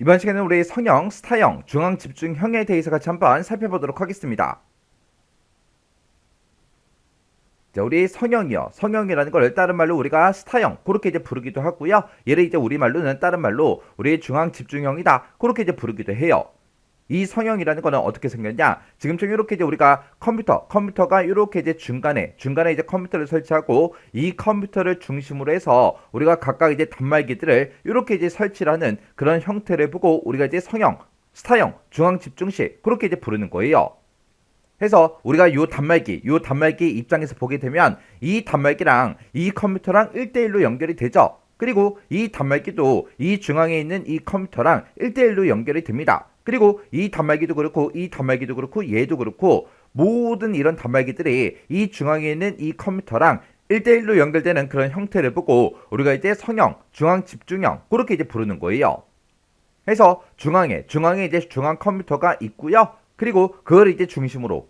이번 시간에는 우리 성형, 스타형, 중앙집중형에 대해서 같이 한번 살펴보도록 하겠습니다. 자, 우리 성형이요. 성형이라는 걸 다른 말로 우리가 스타형 그렇게 이제 부르기도 하고요. 얘를 이제 우리말로는 다른 말로 우리 중앙집중형이다 그렇게 이제 부르기도 해요. 이 성형이라는 거는 어떻게 생겼냐? 지금처럼 이렇게 이제 우리가 컴퓨터가 이렇게 이제 중간에 이제 컴퓨터를 설치하고 이 컴퓨터를 중심으로 해서 우리가 각각 이제 단말기들을 이렇게 이제 설치를 하는 그런 형태를 보고 우리가 이제 성형, 스타형, 중앙집중식 그렇게 이제 부르는 거예요. 해서 우리가 요 단말기 입장에서 보게 되면 이 단말기랑 이 컴퓨터랑 1대1로 연결이 되죠. 그리고 이 단말기도 이 중앙에 있는 이 컴퓨터랑 1대1로 연결이 됩니다. 그리고 이 단말기도 그렇고 이 단말기도 그렇고 얘도 그렇고 모든 이런 단말기들이 이 중앙에 있는 이 컴퓨터랑 1대1로 연결되는 그런 형태를 보고 우리가 이제 성형, 중앙 집중형 그렇게 이제 부르는 거예요. 해서 중앙에 이제 중앙 컴퓨터가 있고요. 그리고 그걸 이제 중심으로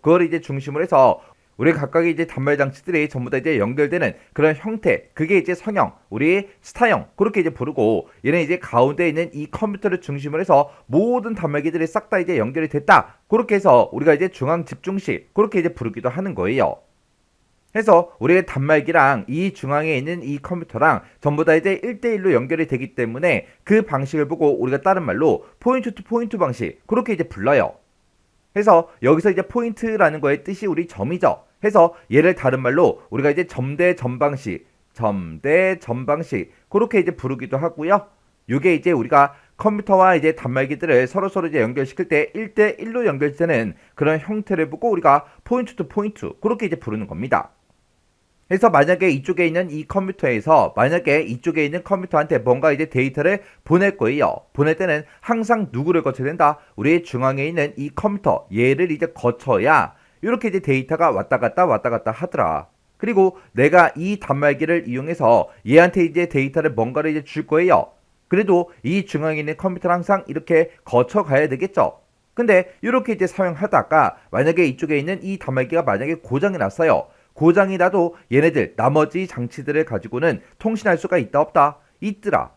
해서 우리 각각의 이제 단말 장치들이 전부 다 이제 연결되는 그런 형태, 그게 이제 성형, 우리 스타형 그렇게 이제 부르고, 얘는 이제 가운데 있는 이 컴퓨터를 중심으로 해서 모든 단말기들이 싹 다 이제 연결이 됐다. 그렇게 해서 우리가 이제 중앙 집중식 그렇게 이제 부르기도 하는 거예요. 해서 우리의 단말기랑 이 중앙에 있는 이 컴퓨터랑 전부 다 이제 1대1로 연결이 되기 때문에 그 방식을 보고 우리가 다른 말로 포인트 투 포인트 방식 그렇게 이제 불러요. 해서 여기서 이제 포인트라는 거의 뜻이 우리 점이죠. 해서 얘를 다른 말로 우리가 이제 점대 전방식 그렇게 이제 부르기도 하고요. 이게 이제 우리가 컴퓨터와 이제 단말기들을 서로 이제 연결시킬 때 1대1로 연결되는 그런 형태를 보고 우리가 포인트 투 포인트 그렇게 이제 부르는 겁니다. 그래서 만약에 이쪽에 있는 이 컴퓨터에서 만약에 이쪽에 있는 컴퓨터한테 뭔가 이제 데이터를 보낼 거예요. 보낼 때는 항상 누구를 거쳐야 된다? 우리 중앙에 있는 이 컴퓨터 얘를 이제 거쳐야 이렇게 이제 데이터가 왔다 갔다 하더라. 그리고 내가 이 단말기를 이용해서 얘한테 이제 데이터를 뭔가를 이제 줄 거예요. 그래도 이 중앙에 있는 컴퓨터를 항상 이렇게 거쳐 가야 되겠죠. 근데 이렇게 이제 사용하다가 만약에 이쪽에 있는 이 단말기가 만약에 고장이 났어요. 고장이 나도 얘네들 나머지 장치들을 가지고는 통신할 수가 있다 없다? 있더라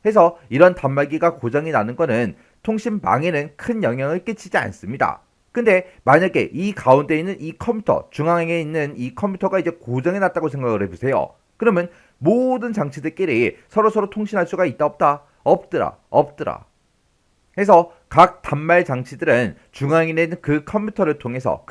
해서 이런 단말기가 고장이 나는 거는 통신망에는 큰 영향을 끼치지 않습니다. 근데 만약에 이 가운데 있는 이 컴퓨터, 중앙에 있는 이 컴퓨터가 이제 고장이 났다고 생각을 해보세요. 그러면 모든 장치들끼리 서로 통신할 수가 있다 없다? 없더라. 해서 각 단말 장치들은 중앙에 있는 그 컴퓨터를 통해서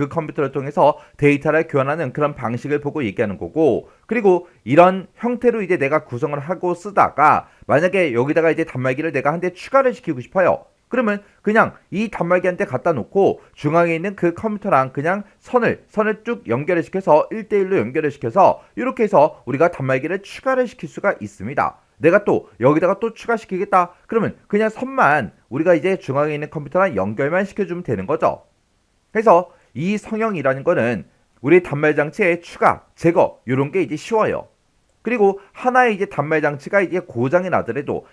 데이터를 교환하는 그런 방식을 보고 얘기하는 거고, 그리고 이런 형태로 이제 내가 구성을 하고 쓰다가 만약에 여기다가 이제 단말기를 내가 한 대 추가를 시키고 싶어요. 그러면 그냥 이 단말기한테 갖다 놓고 중앙에 있는 그 컴퓨터랑 그냥 선을 쭉 연결을 시켜서 1대1로 연결을 시켜서 이렇게 해서 우리가 단말기를 추가를 시킬 수가 있습니다. 내가 또 여기다가 또 추가시키겠다. 그러면 그냥 선만 우리가 이제 중앙에 있는 컴퓨터랑 연결만 시켜주면 되는 거죠. 그래서 이 성형이라는 거는 우리 단말 장치의 추가, 제거 이런 게 이제 쉬워요. 그리고 하나의 이제 단말 장치가 이제 고장이 나더라도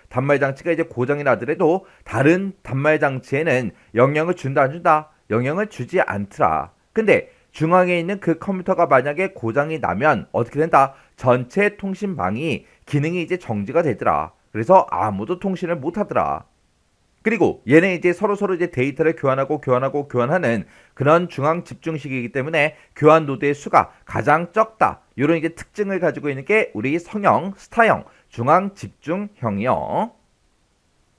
다른 단말 장치에는 영향을 준다 안 준다? 영향을 주지 않더라. 근데 중앙에 있는 그 컴퓨터가 만약에 고장이 나면 어떻게 된다? 전체 통신망이 기능이 이제 정지가 되더라. 그래서 아무도 통신을 못 하더라. 그리고 얘네 이제 서로 이제 데이터를 교환하는 그런 중앙 집중식이기 때문에 교환 노드의 수가 가장 적다. 이런 이제 특징을 가지고 있는 게 우리 성형, 스타형, 중앙 집중형이요.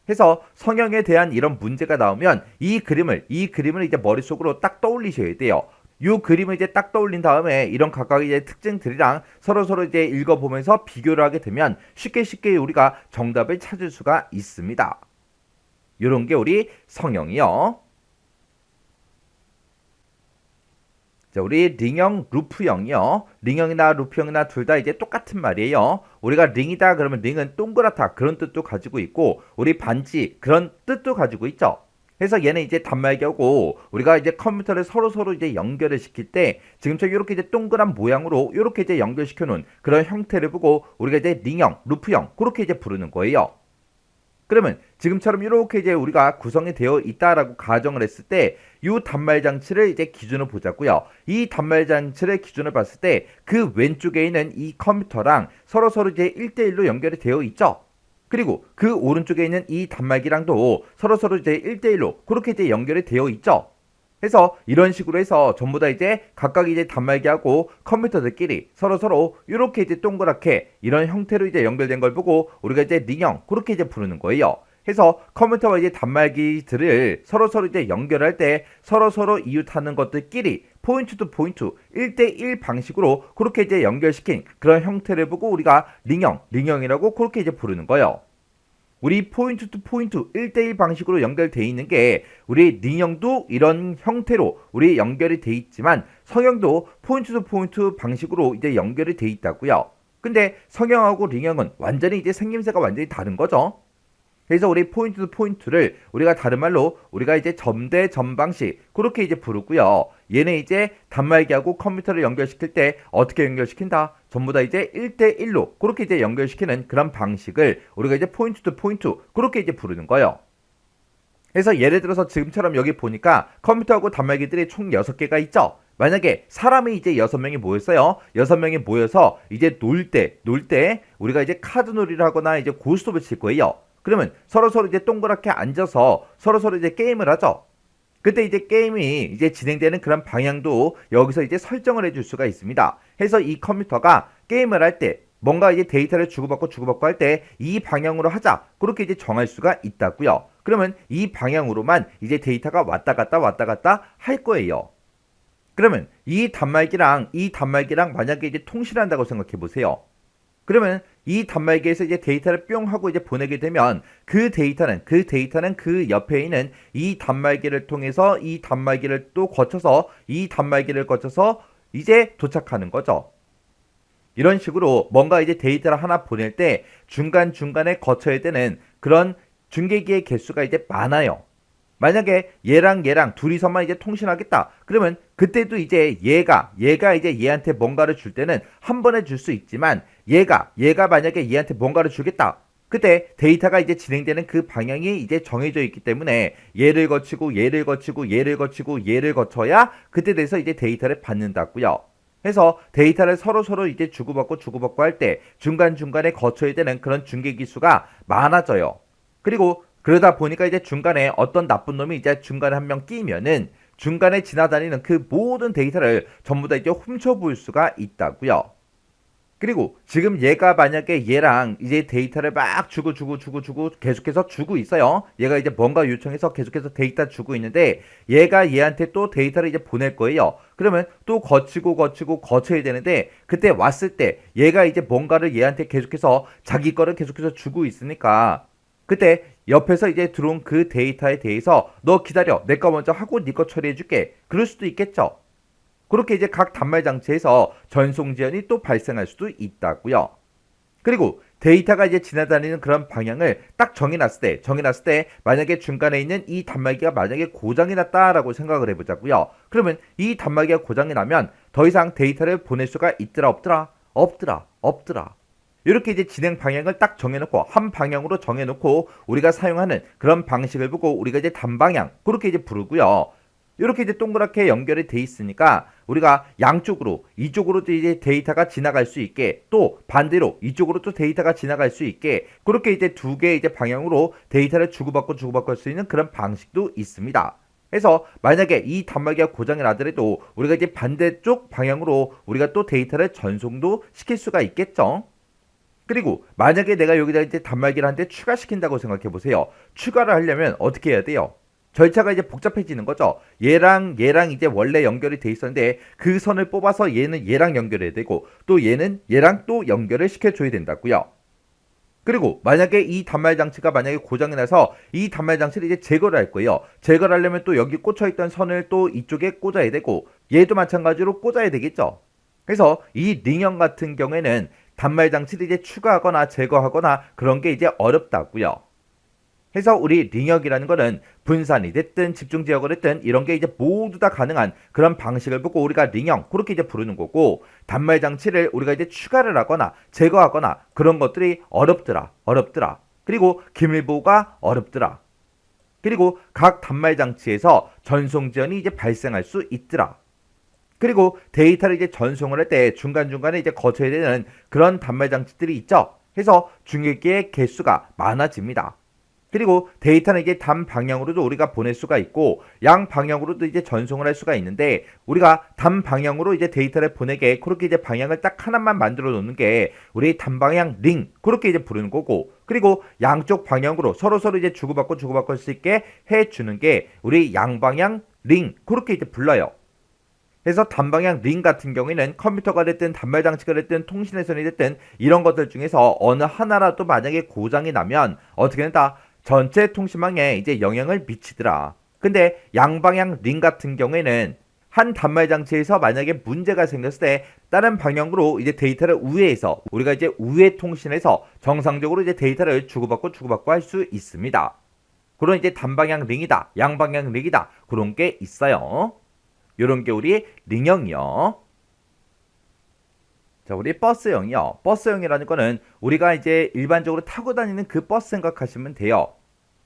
해서 성형에 대한 이런 문제가 나오면 이 그림을 이제 머릿속으로 딱 떠올리셔야 돼요. 이 그림을 이제 딱 떠올린 다음에 이런 각각의 이제 특징들이랑 서로 이제 읽어보면서 비교를 하게 되면 쉽게 우리가 정답을 찾을 수가 있습니다. 요런 게 우리 성형이요. 자, 우리 링형, 루프형이요. 링형이나 루프형이나 둘 다 이제 똑같은 말이에요. 우리가 링이다 그러면 링은 동그랗다 그런 뜻도 가지고 있고, 우리 반지 그런 뜻도 가지고 있죠. 그래서 얘는 이제 단말기하고 우리가 이제 컴퓨터를 서로 이제 연결을 시킬 때 지금처럼 이렇게 이제 동그란 모양으로 이렇게 이제 연결시켜 놓은 그런 형태를 보고 우리가 이제 링형, 루프형 그렇게 이제 부르는 거예요. 그러면 지금처럼 이렇게 이제 우리가 구성이 되어 있다라고 가정을 했을 때 이 단말 장치를 이제 기준으로 보자고요. 이 단말 장치를 기준으로 봤을 때 그 왼쪽에 있는 이 컴퓨터랑 서로 이제 1대1로 연결이 되어 있죠. 그리고 그 오른쪽에 있는 이 단말기랑도 서로서로 이제 1대1로 그렇게 이제 연결이 되어 있죠. 해서 이런 식으로 해서 전부 다 이제 각각 이제 단말기하고 컴퓨터들끼리 서로서로 이렇게 이제 동그랗게 이런 형태로 이제 연결된 걸 보고 우리가 이제 링형 그렇게 이제 부르는 거예요. 해서 컴퓨터와 이제 단말기들을 서로서로 이제 연결할 때 서로서로 이웃하는 것들끼리 포인트 투 포인트 1대1 방식으로 그렇게 이제 연결시킨 그런 형태를 보고 우리가 링형이라고 그렇게 이제 부르는 거예요. 우리 포인트 투 포인트 1대1 방식으로 연결되어 있는 게 우리 링형도 이런 형태로 우리 연결이 돼 있지만 성형도 포인트 투 포인트 방식으로 이제 연결이 돼 있다고요. 근데 성형하고 링형은 완전히 이제 생김새가 완전히 다른 거죠. 그래서 우리 포인트 투 포인트를 우리가 다른 말로 우리가 이제 점대 점방식 그렇게 이제 부르고요. 얘는 이제 단말기하고 컴퓨터를 연결시킬 때 어떻게 연결시킨다? 전부 다 이제 1대1로 그렇게 이제 연결시키는 그런 방식을 우리가 이제 포인트 투 포인트 그렇게 이제 부르는 거예요. 그래서 예를 들어서 지금처럼 여기 보니까 컴퓨터하고 단말기들이 총 6개가 있죠. 만약에 사람이 이제 6명이 모였어요. 6명이 모여서 이제 놀 때 우리가 이제 카드놀이를 하거나 이제 고스톱을 칠 거예요. 그러면 서로서로 이제 동그랗게 앉아서 서로서로 이제 게임을 하죠. 그때 이제 게임이 이제 진행되는 그런 방향도 여기서 이제 설정을 해줄 수가 있습니다. 해서 이 컴퓨터가 게임을 할 때 뭔가 이제 데이터를 주고받고 할 때 이 방향으로 하자 그렇게 이제 정할 수가 있다고요. 그러면 이 방향으로만 이제 데이터가 왔다 갔다 할 거예요. 그러면 이 단말기랑 만약에 이제 통신한다고 생각해 보세요. 그러면 이 단말기에서 이제 데이터를 뿅 하고 이제 보내게 되면 그 데이터는 그 옆에 있는 이 단말기를 통해서 이 단말기를 또 거쳐서 이 단말기를 거쳐서 이제 도착하는 거죠. 이런 식으로 뭔가 이제 데이터를 하나 보낼 때 중간중간에 거쳐야 되는 그런 중계기의 개수가 이제 많아요. 만약에 얘랑 둘이서만 이제 통신하겠다. 그러면 그때도 이제 얘가 이제 얘한테 뭔가를 줄 때는 한 번에 줄 수 있지만 얘가 만약에 얘한테 뭔가를 주겠다. 그때 데이터가 이제 진행되는 그 방향이 이제 정해져 있기 때문에 얘를 거쳐야 그때 돼서 이제 데이터를 받는다고요. 해서 데이터를 서로서로 이제 주고받고 할 때 중간중간에 거쳐야 되는 그런 중계 기수가 많아져요. 그리고 그러다 보니까 이제 중간에 어떤 나쁜 놈이 이제 중간에 한 명 끼면은 중간에 지나다니는 그 모든 데이터를 전부 다 이제 훔쳐볼 수가 있다고요. 그리고 지금 얘가 만약에 얘랑 이제 데이터를 막 주고 계속해서 주고 있어요. 얘가 이제 뭔가 요청해서 계속해서 데이터 주고 있는데 얘가 얘한테 또 데이터를 이제 보낼 거예요. 그러면 또 거쳐야 되는데 그때 왔을 때 얘가 이제 뭔가를 얘한테 계속해서 자기 거를 계속해서 주고 있으니까 그때 옆에서 이제 들어온 그 데이터에 대해서 너 기다려 내 거 먼저 하고 네 거 처리해줄게 그럴 수도 있겠죠. 그렇게 이제 각 단말 장치에서 전송 지연이 또 발생할 수도 있다고요. 그리고 데이터가 이제 지나다니는 그런 방향을 딱 정해놨을 때 만약에 중간에 있는 이 단말기가 만약에 고장이 났다라고 생각을 해보자고요. 그러면 이 단말기가 고장이 나면 더 이상 데이터를 보낼 수가 있더라 없더라. 이렇게 이제 진행 방향을 딱 정해놓고 한 방향으로 정해놓고 우리가 사용하는 그런 방식을 보고 우리가 이제 단방향 그렇게 이제 부르고요. 이렇게 이제 동그랗게 연결이 돼 있으니까 우리가 양쪽으로 이쪽으로도 이제 데이터가 지나갈 수 있게 또 반대로 이쪽으로 또 데이터가 지나갈 수 있게 그렇게 이제 두 개의 이제 방향으로 데이터를 주고받고 할 수 있는 그런 방식도 있습니다. 그래서 만약에 이 단말기가 고장이 나더라도 우리가 이제 반대쪽 방향으로 우리가 또 데이터를 전송도 시킬 수가 있겠죠. 그리고 만약에 내가 여기다 이제 단말기를 한 대 추가시킨다고 생각해 보세요. 추가를 하려면 어떻게 해야 돼요? 절차가 이제 복잡해지는 거죠. 얘랑 이제 원래 연결이 돼 있었는데 그 선을 뽑아서 얘는 얘랑 연결해야 되고 또 얘는 얘랑 또 연결을 시켜줘야 된다고요. 그리고 만약에 이 단말 장치가 만약에 고장이 나서 이 단말 장치를 이제 제거를 할 거예요. 제거를 하려면 또 여기 꽂혀있던 선을 또 이쪽에 꽂아야 되고 얘도 마찬가지로 꽂아야 되겠죠. 그래서 이 링형 같은 경우에는 단말 장치를 이제 추가하거나 제거하거나 그런 게 이제 어렵다고요. 해서 우리 링형이라는 거는 분산이 됐든 집중 제어가 됐든 이런 게 이제 모두 다 가능한 그런 방식을 보고 우리가 링형 그렇게 이제 부르는 거고 단말 장치를 우리가 이제 추가를 하거나 제거하거나 그런 것들이 어렵더라. 그리고 기밀 보호가 어렵더라. 그리고 각 단말 장치에서 전송 지연이 이제 발생할 수 있더라. 그리고 데이터를 이제 전송을 할 때 중간중간에 이제 거쳐야 되는 그런 단말 장치들이 있죠. 해서 중계기의 개수가 많아집니다. 그리고 데이터는 이제 단 방향으로도 우리가 보낼 수가 있고 양 방향으로도 이제 전송을 할 수가 있는데 우리가 단 방향으로 이제 데이터를 보내게 그렇게 이제 방향을 딱 하나만 만들어 놓는 게 우리 단방향 링 그렇게 이제 부르는 거고 그리고 양쪽 방향으로 서로 이제 주고받고 주고받을 수 있게 해 주는 게 우리 양방향 링 그렇게 이제 불러요. 그래서 단방향 링 같은 경우에는 컴퓨터가 됐든 단말 장치가 됐든 통신회선이 됐든 이런 것들 중에서 어느 하나라도 만약에 고장이 나면 어떻게 된다? 전체 통신망에 이제 영향을 미치더라. 근데 양방향 링 같은 경우에는 한 단말 장치에서 만약에 문제가 생겼을 때 다른 방향으로 이제 데이터를 우회해서 우리가 이제 우회 통신해서 정상적으로 이제 데이터를 주고받고 할 수 있습니다. 그런 이제 단방향 링이다, 양방향 링이다 그런 게 있어요. 요런 게 우리 링형이요. 자, 우리 버스형이요. 버스형이라는 거는 우리가 이제 일반적으로 타고 다니는 그 버스 생각하시면 돼요.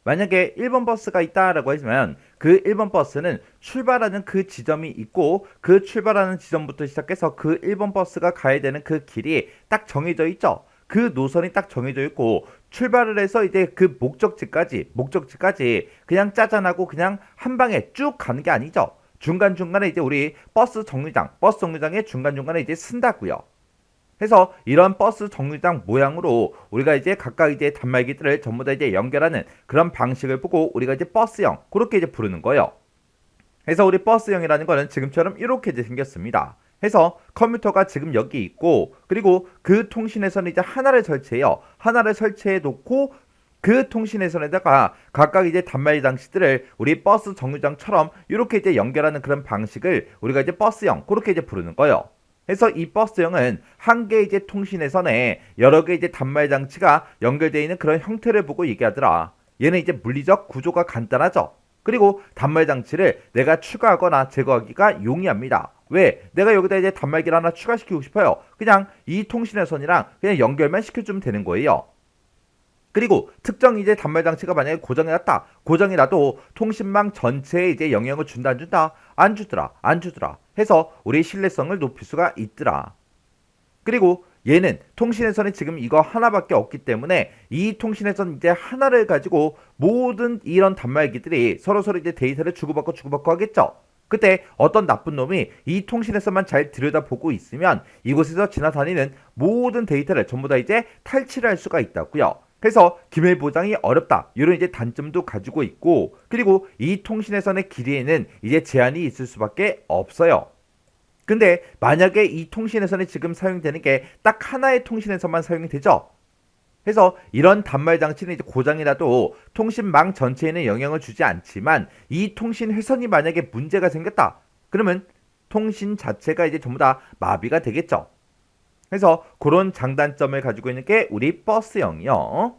만약에 1번 버스가 있다라고 했으면 그 1번 버스는 출발하는 그 지점이 있고 그 출발하는 지점부터 시작해서 그 1번 버스가 가야 되는 그 길이 딱 정해져 있죠. 그 노선이 딱 정해져 있고 출발을 해서 이제 그 목적지까지 그냥 짜잔하고 그냥 한 방에 쭉 가는 게 아니죠. 중간중간에 이제 우리 버스 정류장의 중간중간에 이제 쓴다고요. 해서 이런 버스 정류장 모양으로 우리가 이제 각각 이제 단말기들을 전부 다 이제 연결하는 그런 방식을 보고 우리가 이제 버스형 그렇게 이제 부르는 거예요. 해서 우리 버스형이라는 거는 지금처럼 이렇게 이제 생겼습니다. 해서 컴퓨터가 지금 여기 있고 그리고 그 통신회선을 이제 하나를 설치해요. 하나를 설치해 놓고 그 통신회선에다가 각각 이제 단말 장치들을 우리 버스 정류장처럼 이렇게 이제 연결하는 그런 방식을 우리가 이제 버스형 그렇게 이제 부르는 거예요. 그래서 이 버스형은 한 개의 이제 통신회선에 여러 개의 이제 단말 장치가 연결되어 있는 그런 형태를 보고 얘기하더라. 얘는 이제 물리적 구조가 간단하죠. 그리고 단말 장치를 내가 추가하거나 제거하기가 용이합니다. 왜? 내가 여기다 이제 단말기를 하나 추가시키고 싶어요. 그냥 이 통신회선이랑 그냥 연결만 시켜주면 되는 거예요. 그리고 특정 이제 단말 장치가 만약에 고장이 났다. 고장이 나도 통신망 전체에 이제 영향을 준다 안 준다? 안 주더라. 해서 우리 신뢰성을 높일 수가 있더라. 그리고 얘는 통신회선이 지금 이거 하나밖에 없기 때문에 이 통신회선 이제 하나를 가지고 모든 이런 단말기들이 서로 이제 데이터를 주고받고 하겠죠. 그때 어떤 나쁜 놈이 이 통신회선만 잘 들여다보고 있으면 이곳에서 지나다니는 모든 데이터를 전부 다 이제 탈취를 할 수가 있다고요. 그래서 기밀 보장이 어렵다. 이런 이제 단점도 가지고 있고 그리고 이 통신회선의 길이에는 이제 제한이 있을 수밖에 없어요. 근데 만약에 이 통신회선이 지금 사용되는 게 딱 하나의 통신회선만 사용이 되죠. 그래서 이런 단말 장치는 이제 고장이 나도 통신망 전체에는 영향을 주지 않지만 이 통신회선이 만약에 문제가 생겼다. 그러면 통신 자체가 이제 전부 다 마비가 되겠죠. 그래서 그런 장단점을 가지고 있는 게 우리 버스형이요.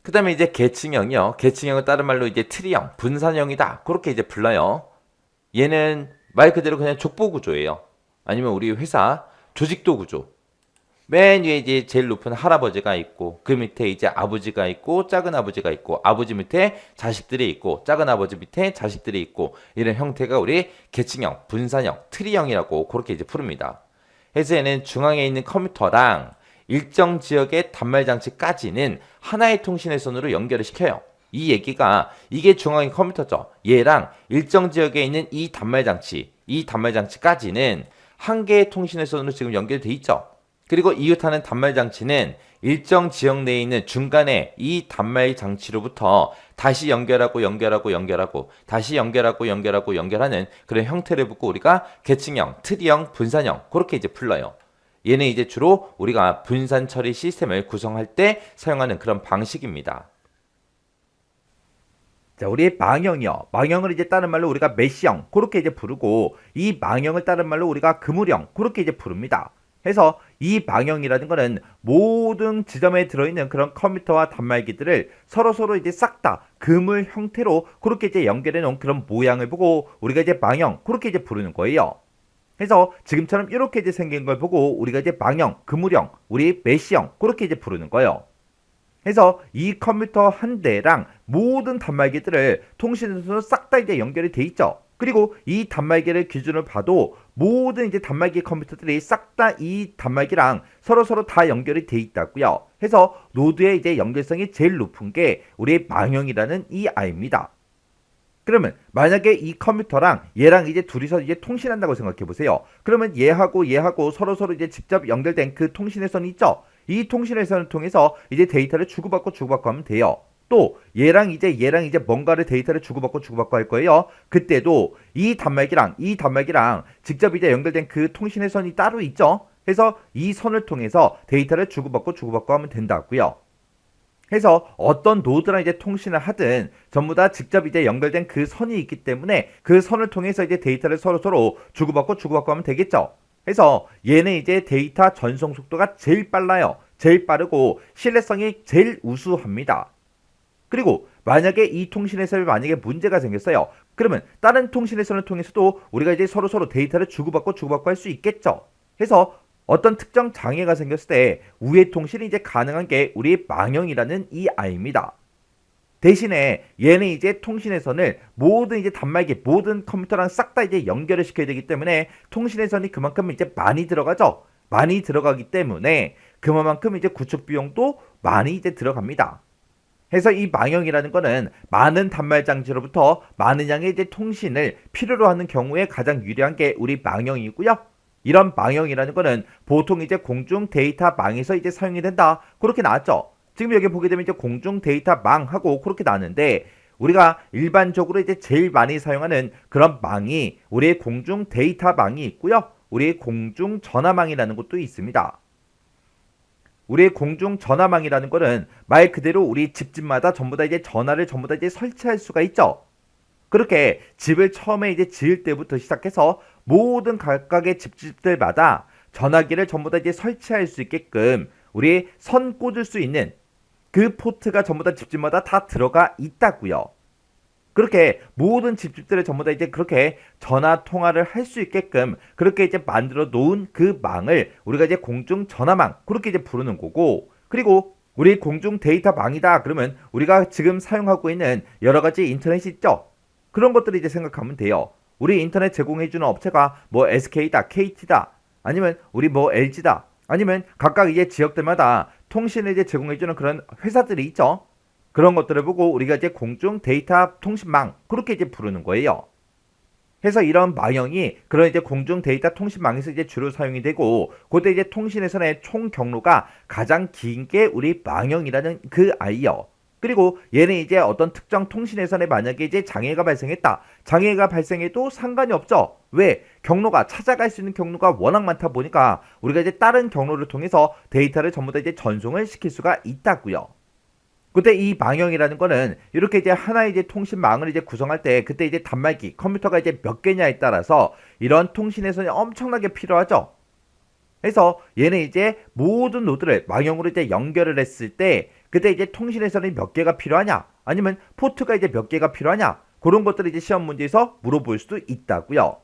그 다음에 이제 계층형이요. 계층형은 다른 말로 이제 트리형, 분산형이다. 그렇게 이제 불러요. 얘는 말 그대로 그냥 족보 구조예요. 아니면 우리 회사 조직도 구조. 맨 위에 이제 제일 높은 할아버지가 있고 그 밑에 이제 아버지가 있고 작은 아버지가 있고 아버지 밑에 자식들이 있고 작은 아버지 밑에 자식들이 있고 이런 형태가 우리 계층형, 분산형, 트리형이라고 그렇게 이제 부릅니다. 그래서 얘는 중앙에 있는 컴퓨터랑 일정 지역의 단말 장치까지는 하나의 통신회선으로 연결을 시켜요. 이 얘기가 이게 중앙의 컴퓨터죠. 얘랑 일정 지역에 있는 이 단말 장치까지는 한 개의 통신회선으로 지금 연결돼 있죠. 그리고 이웃하는 단말 장치는 일정 지역 내에 있는 중간에 이 단말 장치로부터 다시 연결하고 다시 연결하는 그런 형태를 보고 우리가 계층형, 트리형, 분산형 그렇게 이제 불러요. 얘는 이제 주로 우리가 분산 처리 시스템을 구성할 때 사용하는 그런 방식입니다. 자, 우리 망형이요. 망형을 이제 다른 말로 우리가 메시형 그렇게 이제 부르고 이 망형을 다른 말로 우리가 그물형 그렇게 이제 부릅니다. 해서 이 망형이라는 거는 모든 지점에 들어있는 그런 컴퓨터와 단말기들을 서로 이제 싹 다 그물 형태로 그렇게 이제 연결해 놓은 그런 모양을 보고 우리가 이제 망형 그렇게 이제 부르는 거예요. 그래서 지금처럼 이렇게 이제 생긴 걸 보고 우리가 이제 망형, 그물형, 우리 메시형 그렇게 이제 부르는 거예요. 그래서 이 컴퓨터 한 대랑 모든 단말기들을 통신선으로 싹 다 이제 연결이 돼 있죠. 그리고 이 단말기를 기준으로 봐도 모든 이제 단말기 컴퓨터들이 싹 다 이 단말기랑 서로 다 연결이 돼 있다고요. 해서 노드의 이제 연결성이 제일 높은 게 우리의 망형이라는 이 아이입니다. 그러면 만약에 이 컴퓨터랑 얘랑 이제 둘이서 이제 통신한다고 생각해 보세요. 그러면 얘하고 서로 이제 직접 연결된 그 통신의 선이 있죠. 이 통신의 선을 통해서 이제 데이터를 주고받고 하면 돼요. 또 얘랑 이제 뭔가를 데이터를 주고받고 할 거예요. 그때도 이 단말기랑 직접 이제 연결된 그 통신의 선이 따로 있죠. 그래서 이 선을 통해서 데이터를 주고받고 하면 된다고요. 해서 어떤 노드랑 이제 통신을 하든 전부 다 직접 이제 연결된 그 선이 있기 때문에 그 선을 통해서 이제 데이터를 서로 주고받고 하면 되겠죠. 해서 얘는 이제 데이터 전송 속도가 제일 빨라요. 제일 빠르고 신뢰성이 제일 우수합니다. 그리고 만약에 이 통신에서 만약에 문제가 생겼어요. 그러면 다른 통신의 선을 통해서도 우리가 이제 서로 데이터를 주고받고 할 수 있겠죠. 해서 어떤 특정 장애가 생겼을 때 우회 통신이 이제 가능한 게 우리의 망형이라는 이 아이입니다. 대신에 얘는 이제 통신의 선을 모든 이제 단말기 모든 컴퓨터랑 싹 다 이제 연결을 시켜야 되기 때문에 통신의 선이 그만큼 이제 많이 들어가죠. 많이 들어가기 때문에 그만큼 이제 구축 비용도 많이 이제 들어갑니다. 해서 이 망형이라는 거는 많은 단말 장치로부터 많은 양의 이제 통신을 필요로 하는 경우에 가장 유리한 게 우리 망형이고요. 이런 망형이라는 거는 보통 이제 공중 데이터 망에서 이제 사용이 된다. 그렇게 나왔죠. 지금 여기 보게 되면 이제 공중 데이터 망하고 그렇게 나왔는데 우리가 일반적으로 이제 제일 많이 사용하는 그런 망이 우리의 공중 데이터 망이 있고요. 우리의 공중 전화망이라는 것도 있습니다. 우리의 공중 전화망이라는 거는 말 그대로 우리 집마다 전부 다 이제 전화를 전부 다 이제 설치할 수가 있죠. 그렇게 집을 처음에 이제 지을 때부터 시작해서 모든 각각의 집들마다 전화기를 전부 다 이제 설치할 수 있게끔 우리 선 꽂을 수 있는 그 포트가 전부 다 집집마다 다 들어가 있다고요. 그렇게 모든 집들을 전부 다 이제 그렇게 전화 통화를 할 수 있게끔 그렇게 이제 만들어 놓은 그 망을 우리가 이제 공중 전화망 그렇게 이제 부르는 거고, 그리고 우리 공중 데이터 망이다 그러면 우리가 지금 사용하고 있는 여러 가지 인터넷이 있죠. 그런 것들을 이제 생각하면 돼요. 우리 인터넷 제공해주는 업체가 뭐 SK다, KT다, 아니면 우리 뭐 LG다, 아니면 각각 이제 지역들마다 통신을 이제 제공해주는 그런 회사들이 있죠. 그런 것들을 보고 우리가 이제 공중 데이터 통신망 그렇게 이제 부르는 거예요. 해서 이런 망형이 그런 이제 공중 데이터 통신망에서 이제 주로 사용이 되고, 그때 이제 통신에서의 총 경로가 가장 긴 게 우리 망형이라는 그 아이요. 그리고 얘는 이제 어떤 특정 통신에선에 만약에 이제 장애가 발생했다. 장애가 발생해도 상관이 없죠. 왜? 경로가 찾아갈 수 있는 경로가 워낙 많다 보니까 우리가 이제 다른 경로를 통해서 데이터를 전부 다 이제 전송을 시킬 수가 있다고요. 그때 이 망형이라는 거는 이렇게 이제 하나의 이제 통신망을 이제 구성할 때 그때 이제 단말기 컴퓨터가 이제 몇 개냐에 따라서 이런 통신에선이 엄청나게 필요하죠. 그래서 얘는 이제 모든 노드를 망형으로 이제 연결을 했을 때 그때 이제 통신에서는 몇 개가 필요하냐, 아니면 포트가 이제 몇 개가 필요하냐, 그런 것들을 이제 시험 문제에서 물어볼 수도 있다고요.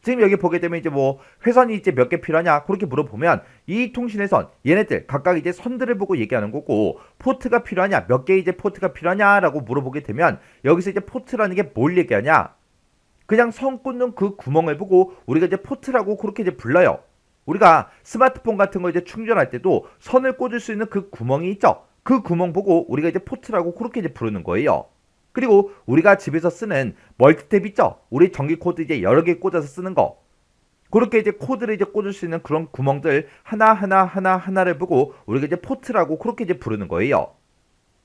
지금 여기 보게 되면 이제 뭐 회선이 이제 몇 개 필요하냐 그렇게 물어보면 이 통신의 선 얘네들 각각 이제 선들을 보고 얘기하는 거고, 포트가 필요하냐 몇 개 이제 포트가 필요하냐라고 물어보게 되면 여기서 이제 포트라는 게 뭘 얘기하냐, 그냥 선 꽂는 그 구멍을 보고 우리가 이제 포트라고 그렇게 이제 불러요. 우리가 스마트폰 같은 거 이제 충전할 때도 선을 꽂을 수 있는 그 구멍이 있죠. 그 구멍 보고 우리가 이제 포트라고 그렇게 이제 부르는 거예요. 그리고 우리가 집에서 쓰는 멀티탭 있죠. 우리 전기 코드 이제 여러 개 꽂아서 쓰는 거. 그렇게 이제 코드를 이제 꽂을 수 있는 그런 구멍들 하나를 보고 우리가 이제 포트라고 그렇게 이제 부르는 거예요.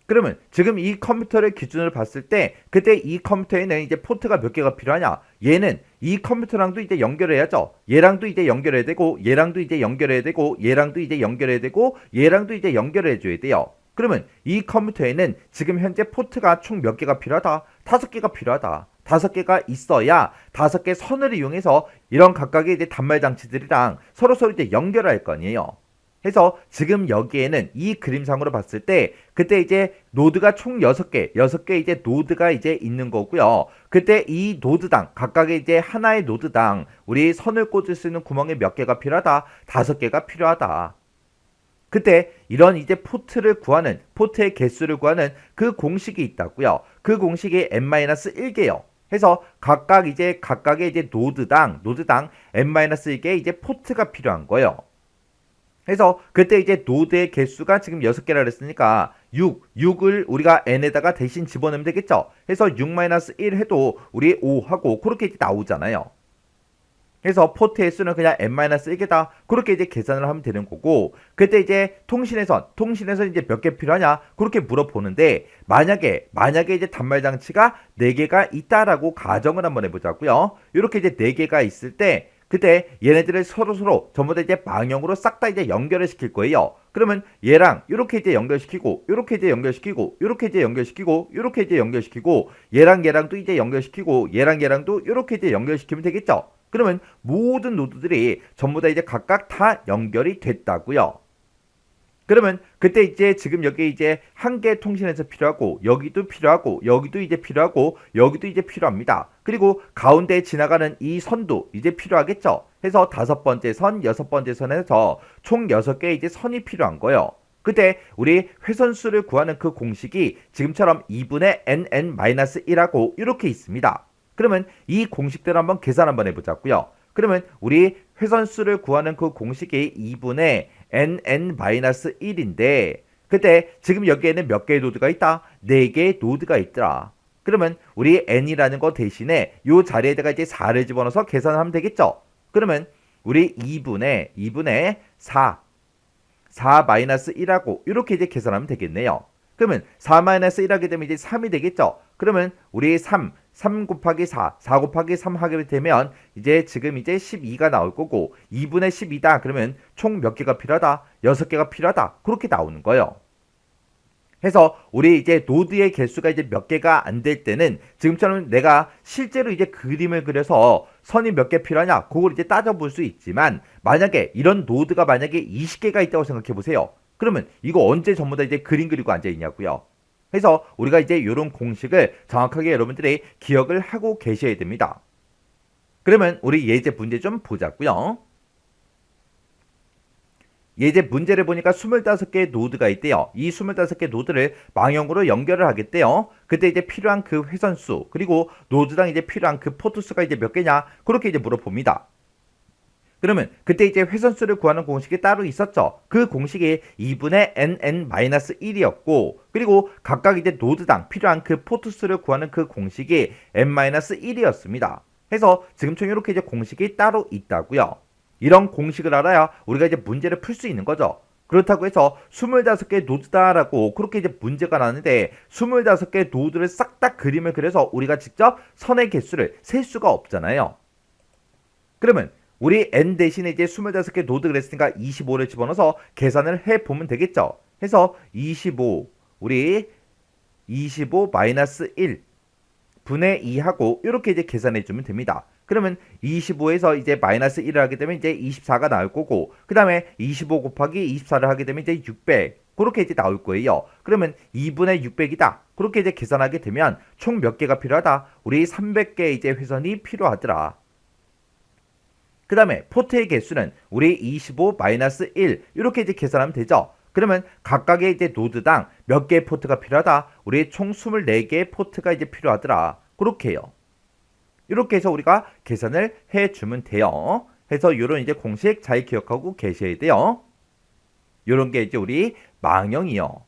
그러면 지금 이 컴퓨터를 기준으로 봤을 때 그때 이 컴퓨터에는 이제 포트가 몇 개가 필요하냐? 얘는 이 컴퓨터랑도 이제 연결해야죠. 얘랑도 이제 연결해야 되고, 얘랑도 이제 연결해야 되고, 얘랑도 이제 연결해야 되고, 얘랑도 이제 연결해 줘야 돼요. 그러면 이 컴퓨터에는 지금 현재 포트가 총 몇 개가 필요하다? 5개가 필요하다. 5개가 있어야 5개 선을 이용해서 이런 각각의 이제 단말 장치들이랑 서로 이제 연결할 거 아니에요. 해서 지금 여기에는 이 그림상으로 봤을 때 그때 이제 노드가 총 6개 이제 노드가 이제 있는 거고요. 그때 이 노드당 각각의 이제 하나의 노드당 우리 선을 꽂을 수 있는 구멍이 몇 개가 필요하다? 5개가 필요하다. 그때 이런 이제 포트를 구하는, 포트의 개수를 구하는 그 공식이 있다고요. 그 공식이 n-1개요. 해서 각각의 이제 노드당 n-1개 이제 포트가 필요한 거예요. 해서 그때 이제 노드의 개수가 지금 6개라 그랬으니까 6을 우리가 n에다가 대신 집어넣으면 되겠죠. 해서 6-1 해도 우리 5하고 그렇게 이제 나오잖아요. 그래서 포트의 수는 그냥 n-1개다. 그렇게 이제 계산을 하면 되는 거고, 그때 이제 통신에선 이제 몇 개 필요하냐? 그렇게 물어보는데, 만약에 이제 단말 장치가 4개가 있다라고 가정을 한번 해보자고요. 이렇게 이제 4개가 있을 때, 그때 얘네들을 서로 전부 다 이제 망형으로 싹 다 이제 연결을 시킬 거예요. 그러면 얘랑 이렇게 이제 연결시키고, 이렇게 이제 연결시키고, 이렇게 이제 연결시키고, 이렇게 이제 연결시키고, 얘랑도 이제 연결시키고, 얘랑도 이렇게 이제 연결시키면 되겠죠. 그러면 모든 노드들이 전부 다 이제 각각 다 연결이 됐다고요. 그러면 그때 이제 지금 여기 이제 한 개 통신에서 필요하고, 여기도 필요하고, 여기도 이제 필요하고, 여기도 이제 필요합니다. 그리고 가운데 지나가는 이 선도 이제 필요하겠죠. 해서 5번째 선, 6번째 선에서 총 6개의 이제 선이 필요한 거예요. 그때 우리 회선수를 구하는 그 공식이 지금처럼 2분의 nn-1하고 이렇게 있습니다. 그러면 이 공식대로 한번 계산 한번 해보자고요. 그러면 우리 회선수를 구하는 그 공식이 2분의 nn-1인데 그때 지금 여기에는 몇 개의 노드가 있다? 4개의 노드가 있더라. 그러면 우리 n이라는 거 대신에 이 자리에다가 이제 4를 집어넣어서 계산하면 되겠죠. 그러면 우리 2분의 4-1하고 이렇게 이제 계산하면 되겠네요. 그러면 4-1 하게 되면 이제 3이 되겠죠. 그러면 우리 3 곱하기 4 곱하기 3 하게 되면 이제 지금 이제 12가 나올 거고 2분의 12다. 그러면 총 몇 개가 필요하다? 6개가 필요하다. 그렇게 나오는 거예요. 해서 우리 이제 노드의 개수가 이제 몇 개가 안 될 때는 지금처럼 내가 실제로 이제 그림을 그려서 선이 몇 개 필요하냐 그걸 이제 따져볼 수 있지만 만약에 이런 노드가 만약에 20개가 있다고 생각해 보세요. 그러면 이거 언제 전부 다 이제 그림 그리고 앉아 있냐고요. 그래서 우리가 이제 이런 공식을 정확하게 여러분들이 기억을 하고 계셔야 됩니다. 그러면 우리 예제 문제 좀 보자고요. 예제 문제를 보니까 25개의 노드가 있대요. 이 25개 노드를 망형으로 연결을 하겠대요. 그때 이제 필요한 그 회선수 그리고 노드당 이제 필요한 그 포트 수가 이제 몇 개냐 그렇게 이제 물어봅니다. 그러면 그때 이제 회선수를 구하는 공식이 따로 있었죠. 그 공식이 2분의 nn-1이었고 그리고 각각 이제 노드당 필요한 그 포트 수를 구하는 그 공식이 n-1이었습니다. 해서 지금처럼 이렇게 이제 공식이 따로 있다고요. 이런 공식을 알아야 우리가 이제 문제를 풀 수 있는 거죠. 그렇다고 해서 25개 노드다라고 그렇게 이제 문제가 나는데 25개 노드를 싹 다 그림을 그려서 우리가 직접 선의 개수를 셀 수가 없잖아요. 그러면 우리 n 대신에 이제 25개 노드 그랬으니까 25를 집어넣어서 계산을 해보면 되겠죠. 해서 25 1 분의 2하고 이렇게 이제 계산해주면 됩니다. 그러면 25에서 이제 마이너스 1을 하게 되면 이제 24가 나올 거고 그 다음에 25 곱하기 24를 하게 되면 이제 600 그렇게 이제 나올 거예요. 그러면 2분의 600이다. 그렇게 이제 계산하게 되면 총 몇 개가 필요하다? 우리 300개 이제 회선이 필요하더라. 그 다음에 포트의 개수는 우리 25-1 이렇게 이제 계산하면 되죠. 그러면 각각의 이제 노드당 몇 개의 포트가 필요하다? 우리 총 24개의 포트가 이제 필요하더라. 그렇게 해요. 이렇게 해서 우리가 계산을 해주면 돼요. 해서 이런 이제 공식 잘 기억하고 계셔야 돼요. 이런 게 이제 우리 망형이요.